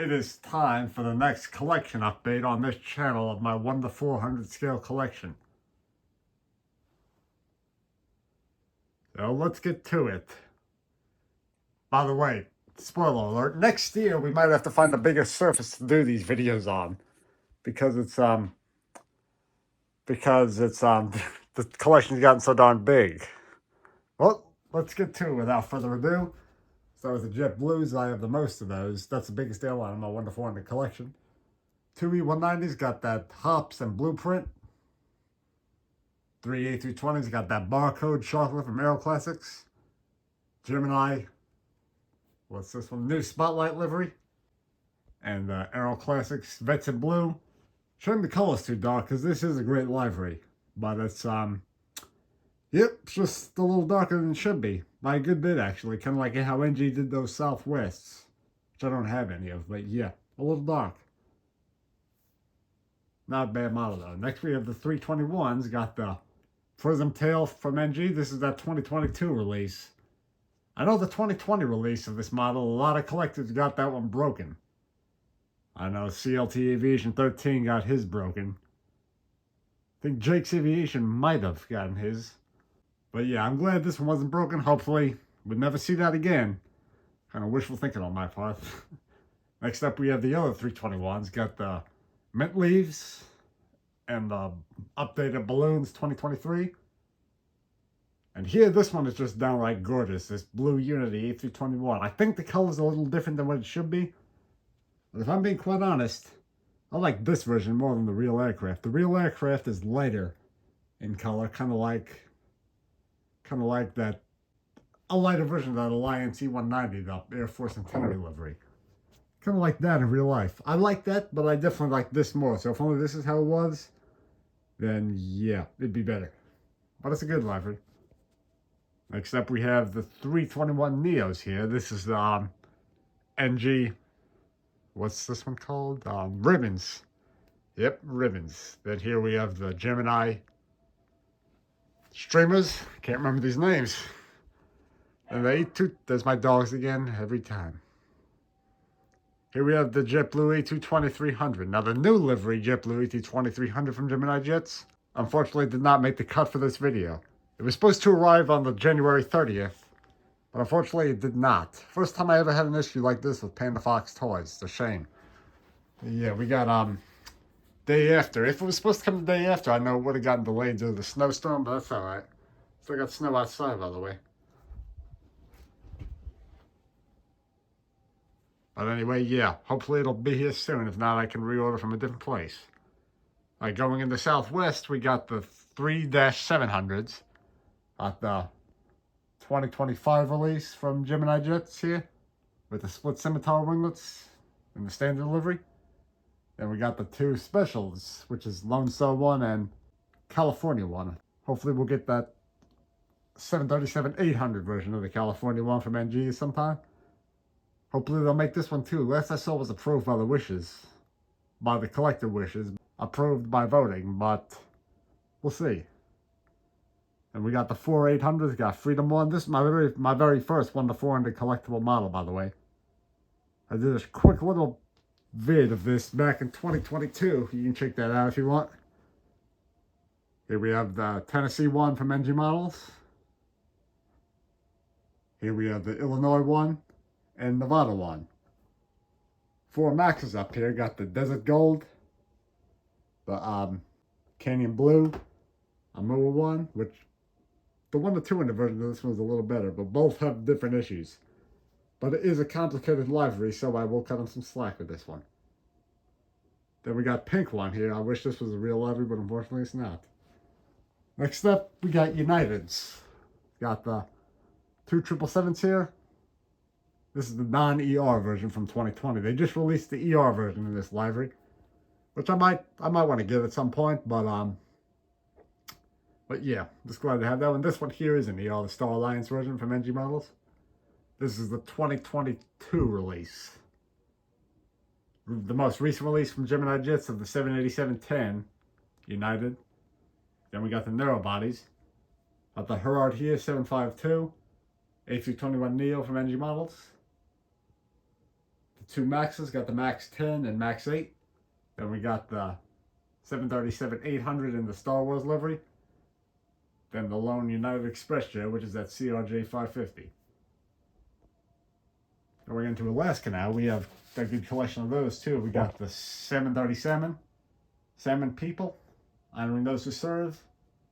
It is time for the next collection update on this channel of my 1 to 400 scale collection. So let's get to it. By the way, spoiler alert, next year we might have to find a bigger surface to do these videos on. Because the collection's gotten so darn big. Well, let's get to it without further ado. Start with the JetBlues. I have the most of those. That's the biggest airline in my 1 to 400 collection. 2E190s got that hops and blueprint. 3 A320s got that barcode chocolate from Aero Classics. Gemini, what's this one? New Spotlight livery. And Aero Classics Vets in Blue. Showing the colors too dark because this is a great livery. But it's, just a little darker than it should be. By a good bit, actually. Kind of like how NG did those Southwests. Which I don't have any of, but yeah, a little dark. Not a bad model, though. Next, we have the 321s. Got the Prism Tail from NG. This is that 2022 release. I know the 2020 release of this model, a lot of collectors got that one broken. I know CLT Aviation 13 got his broken. I think Jake's Aviation might have gotten his. But yeah, I'm glad this one wasn't broken. Hopefully, we'll never see that again. Kind of wishful thinking on my part. Next up, we have the other 321s. Got the Mint Leaves and the updated Balloons 2023. And here, this one is just downright gorgeous. This blue Unity A321. I think the color's a little different than what it should be. But if I'm being quite honest, I like this version more than the real aircraft. The real aircraft is lighter in color, kind of like that, a lighter version of that Alliance E190, the Air Force Centenary livery. Kind of like that in real life. I like that, but I definitely like this more. So if only this is how it was, then yeah, it'd be better. But it's a good livery. Next up, we have the 321 Neos here. This is NG. What's this one called? Ribbons. Yep, ribbons. Then here we have the Gemini streamers. Can't remember these names. And the A2. There's my dogs again every time. Here we have the JetBlue A220-300. Now the new livery JetBlue A220-300 from Gemini Jets, unfortunately did not make the cut for this video. It was supposed to arrive on the January 30th, but unfortunately it did not. First time I ever had an issue like this with Panda Fox toys. It's a shame. Yeah, we got day after. If it was supposed to come the day after, I know it would have gotten delayed due to the snowstorm, but that's alright. Still got snow outside, by the way. But anyway, yeah, hopefully it'll be here soon. If not, I can reorder from a different place. Going in the Southwest, we got the 3-700s. Got the 2025 release from Gemini Jets here, with the split scimitar winglets and the standard delivery. Then we got the two specials, which is Lone Star 1 and California 1. Hopefully we'll get that 737-800 version of the California 1 from NG sometime. Hopefully they'll make this one too. Last I saw was approved by the collector wishes, approved by voting, but we'll see. And we got the 4-800s, got Freedom 1. This is my very first 1 to 400 collectible model, by the way. I did a quick little vid of this back in 2022. You can check that out if you want. Here we have the Tennessee 1 from NG Models. Here we have the Illinois 1 and Nevada 1. 4 Maxes up here. Got the Desert Gold, the Canyon Blue, Amua 1, which the 1 to 200 version of this one's a little better, but both have different issues. But it is a complicated livery, so I will cut them some slack with this one. Then we got Pink 1 here. I wish this was a real livery, but unfortunately it's not. Next up, we got Uniteds. Got the 2 777s here. This is the non-ER version from 2020. They just released the ER version in this livery, which I might want to get at some point, but yeah, just glad to have that one. This one here is an ER, the Star Alliance version from NG Models. This is the 2022 release. The most recent release from Gemini Jets of the 787-10 United. Then we got the narrow bodies. Got the Herard here, 752. A321neo from NG Models. two Maxes, got the Max 10 and Max 8. Then we got the 737-800 in the Star Wars livery. Then the lone United Express jet, which is that CRJ 550. Going into Alaska now, we have a good collection of those too. We got the 737 Salmon People, honoring those who serve.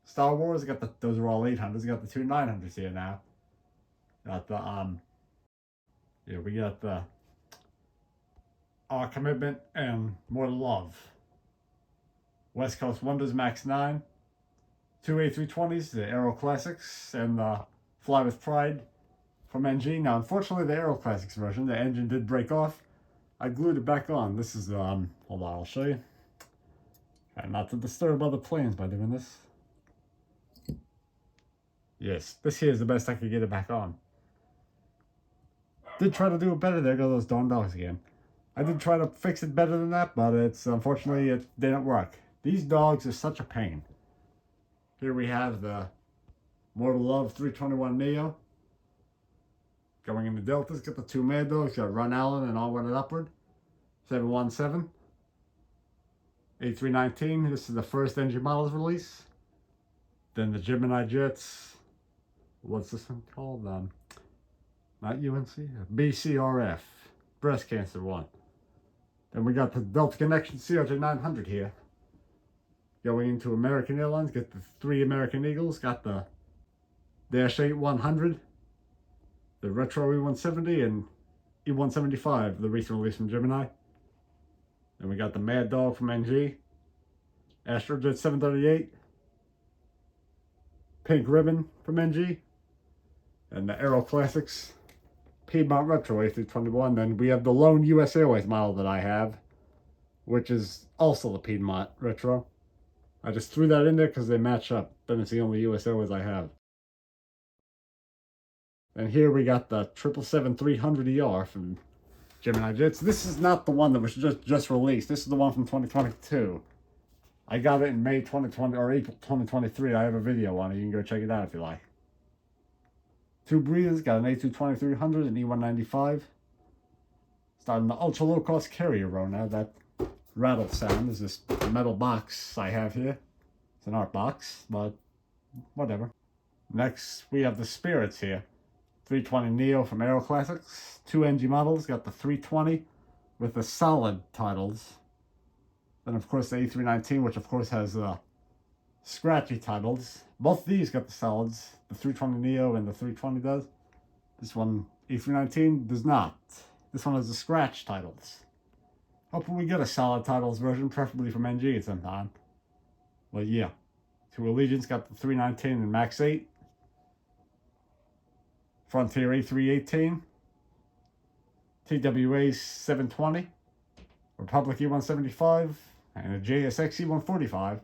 Star Wars, got the, those are all 800s. Got the two 900s here now. Got the we got the Our Commitment and More Love. West Coast Wonders Max 9, two A320s, the Aero Classics, and the Fly with Pride from NG. Now, unfortunately, the Aero Classics version, the engine did break off. I glued it back on. This is, hold on, I'll show you. Try not to disturb other planes by doing this. Yes, this here is the best I could get it back on. Did try to do it better. There go those darn dogs again. I did try to fix it better than that, but it's unfortunately it didn't work. These dogs are such a pain. Here we have the Mortal Love 321 Neo. Going into Deltas, got the two Mad Dogs, got Ron Allen and Onward and Upward. 717. A319, this is the first NG models release. Then the Gemini Jets. What's this one called? Not UNC, BCRF. Breast cancer one. Then we got the Delta Connection CRJ 900 here. Going into American Airlines, get the three American Eagles, got the Dash 8 100, the Retro E170, and E175, the recent release from Gemini. Then we got the Mad Dog from NG, Astrojet 738, Pink Ribbon from NG, and the Aero Classics Piedmont Retro A321. Then we have the lone US Airways model that I have, which is also the Piedmont Retro. I just threw that in there because they match up. Then it's the only US Airways I have. And here we got the 777-300ER from Gemini Jets. This is not the one that was just released. This is the one from 2022. I got it in May 2020 or April 2023. I have a video on it. You can go check it out if you like. Two Breezes, got an A220-300 and E195. Starting the ultra low cost carrier row now. That rattle sound is this metal box I have here. It's an art box, but whatever. Next, we have the Spirits here. 320 Neo from Aero Classics. Two NG models. Got the 320 with the solid titles. Then, of course, the A319, which, of course, has scratchy titles. Both these got the solids. The 320 Neo and the 320 does. This one, A319, does not. This one has the scratch titles. Hopefully we get a solid titles version, preferably from NG at some time. But yeah. Two Allegiance got the 319 and Max 8. Frontier A318. TWA 720. Republic E175. And a JSX E145.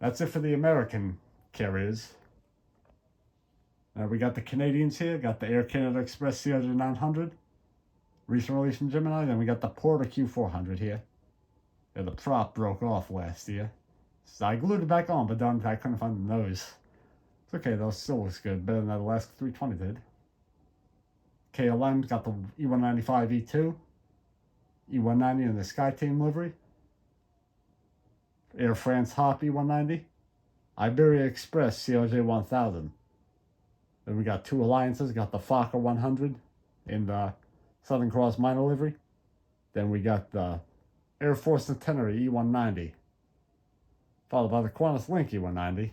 That's it for the American carriers. We got the Canadians here. Got the Air Canada Express CRJ 900. Recent release from Gemini. Then we got the Porter Q400 here. Yeah, the prop broke off last year. So I glued it back on, but I couldn't find the nose. It's okay though, still looks good. Better than that Alaska 320 did. KLM's got the E195 E2. E190 in the Sky Team livery. Air France Hop E190. Iberia Express CRJ 1000. Then we got two Alliances. Got the Fokker 100 in the Southern Cross minor livery. Then we got the Air Force Centenary E190. Followed by the Qantas Link E190.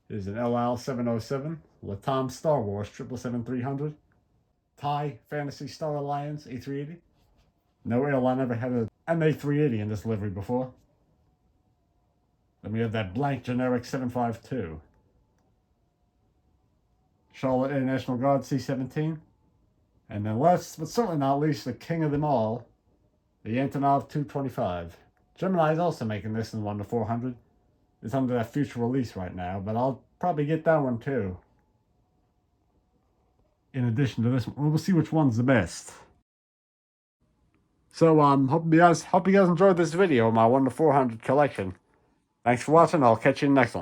There's an LL 707. Latam Star Wars 777-300. Thai Fantasy Star Alliance A380. No airline ever had an A380 in this livery before. Then we have that blank generic 752. Charlotte International Guard C-17. And then last, but certainly not least, the king of them all, the Antonov 225. Gemini is also making this in 1-400. It's under that future release right now, but I'll probably get that one too. In addition to this one, we'll see which one's the best. So, hope you guys enjoyed this video of my 1-400 collection. Thanks for watching. I'll catch you in the next one.